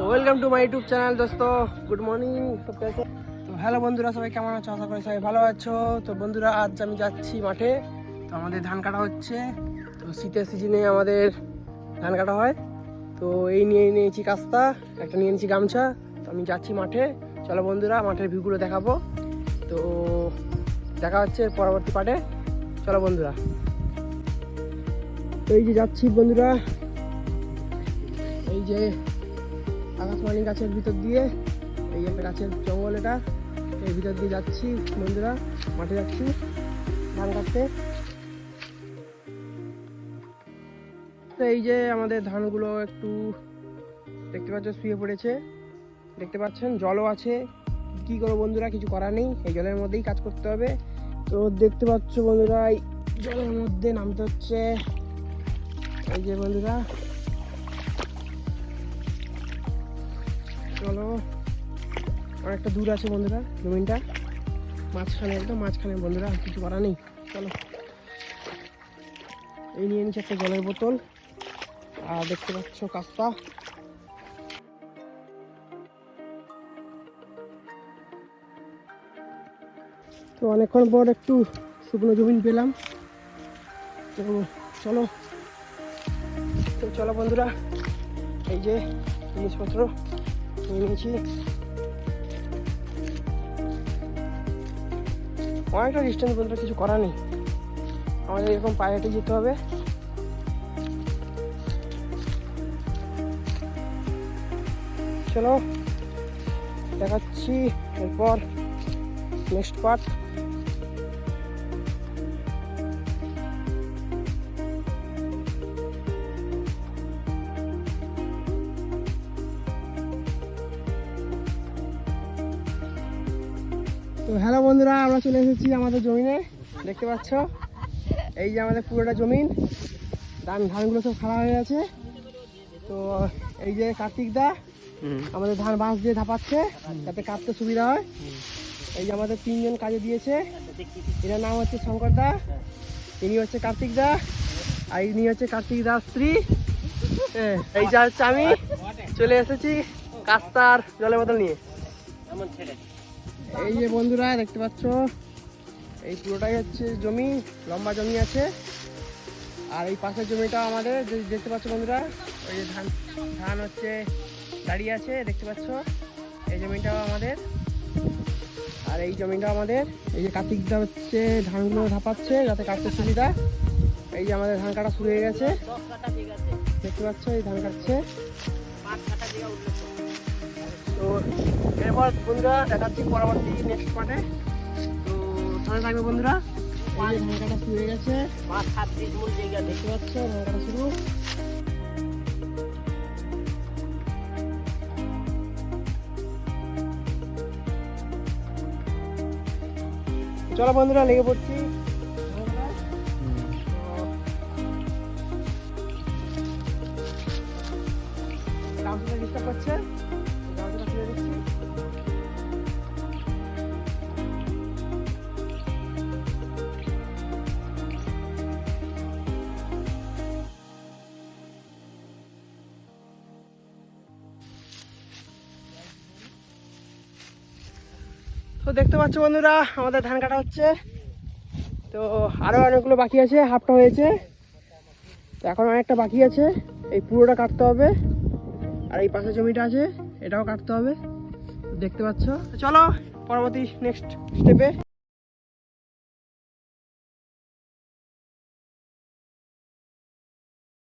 Welcome to my YouTube channel दोस्तों, good morning সব कैसे। তো হ্যালো বন্ধুরা, সবাই কেমন আছো? আশা করি সবাই ভালো আছো। তো বন্ধুরা, আজ আমি যাচ্ছি মাঠে। তো আমাদের ধান কাটা হচ্ছে। তো শীতের সিজনে আমাদের ধান কাটা হয়। তো এই নিয়ে নিয়েছি কাস্তা, একটা নিয়ে নিয়েছি গামছা। তো আমি যাচ্ছি মাঠে। চলো বন্ধুরা, মাঠের ভিউগুলো দেখাবো। তো দেখা হচ্ছে পরবর্তী পার্টে। চলো বন্ধুরা, তো এই যে যাচ্ছি বন্ধুরা, এই যে আকাশবাণী গাছের ভিতর দিয়ে, এই একটা গাছের জঙ্গল, এটা এর ভিতর দিয়ে যাচ্ছি বন্ধুরা, মাঠে যাচ্ছি ধান কাটতে। তো এই যে আমাদের ধানগুলো একটু দেখতে পাচ্ছ শুয়ে পড়েছে, দেখতে পাচ্ছেন জলও আছে। কি করবো বন্ধুরা, কিছু করার নেই, এই জলের মধ্যেই কাজ করতে হবে। তো দেখতে পাচ্ছ বন্ধুরা, এই জলের মধ্যে নামতে হচ্ছে। এই যে বন্ধুরা, চলো, অনেকটা দূর আছে বন্ধুরা জমিনটা, মাঝখানে, একদম মাঝখানে বন্ধুরা, কিছু করা নেই। চলো, এই নিয়ে নিচ্ছে একটা জলের বোতল, আর দেখতে পাচ্ছ কাস্তা। তো অনেকক্ষণ পর একটু শুকনো জমিন পেলাম। তো চলো, তো চলো বন্ধুরা, এই যে জিনিসপত্র নিয়ে নিয়েছি। অনেকটা ডিস্টেন্স বন্ধুরা, কিছু করার নেই, আমাদের এরকম পায়ে হেঁটে যেতে হবে। চলো দেখাচ্ছি এরপর নেক্সট পার্ট। তো হ্যালো বন্ধুরা, আমরা চলে এসেছি আমাদের জমিনে, দেখতে পাচ্ছ এই যে আমাদের পুরোটা জমিন, ধানগুলো সব খারাপ হয়ে গেছে। তো এই যে কার্তিক দা আমাদের ধান বাঁশ দিয়ে ধাপাচ্ছে যাতে কাটতে সুবিধা হয়। এই যে আমাদের তিনজন কাজে দিয়েছে, এনার নাম হচ্ছে শঙ্কর দা, ইনি হচ্ছে কার্তিক দা, আর ইনি হচ্ছে কার্তিক দার স্ত্রী। এই যে হচ্ছে আমি চলে এসেছি কাস্তার জলের বোতল নিয়ে। এই যে বন্ধুরা দেখতে পাচ্ছ, এই পুরোটাই হচ্ছে জমি, লম্বা জমি আছে। আর এই পাশের জমিটা আমাদের, দেখতে পাচ্ছ বন্ধুরা, ওই যে ধান হচ্ছে দাঁড়িয়ে আছে, দেখতে পাচ্ছ এই জমিটাও আমাদের, আর এই জমিটাও আমাদের। এই যে কার্তিকদা হচ্ছে ধানগুলো ধাপাচ্ছে যাতে কাটতে সুবিধা। এই যে আমাদের ধান কাটা শুরু হয়ে গেছে, দেখতে পাচ্ছ এই ধান কাটছে। তো এরপর বন্ধুরা দেখাচ্ছি পরবর্তী নেক্সট পার্টে। তো সাথে থাকবে বন্ধুরা। এই যে ধান কাটা শুরু হয়ে গেছে, দেখতে পাচ্ছ ধান কাটা শুরু। চলো বন্ধুরা, লেগে পড়ছি। গামছাটা ডিস্টার্ব করছে, গামছাটা খুলে দিচ্ছি। তো দেখতে পাচ্ছ বন্ধুরা, আমাদের ধান কাটা হচ্ছে। তো আরো অনেকগুলো বাকি আছে, হাফটা হয়েছে, তো এখন অনেকটা বাকি আছে, এই পুরোটা কাটতে হবে। আর এই পাশে জমিটা আছে, এটাও কাটতে হবে, দেখতে পাচ্ছ। চলো পরবর্তী নেক্সট স্টেপে।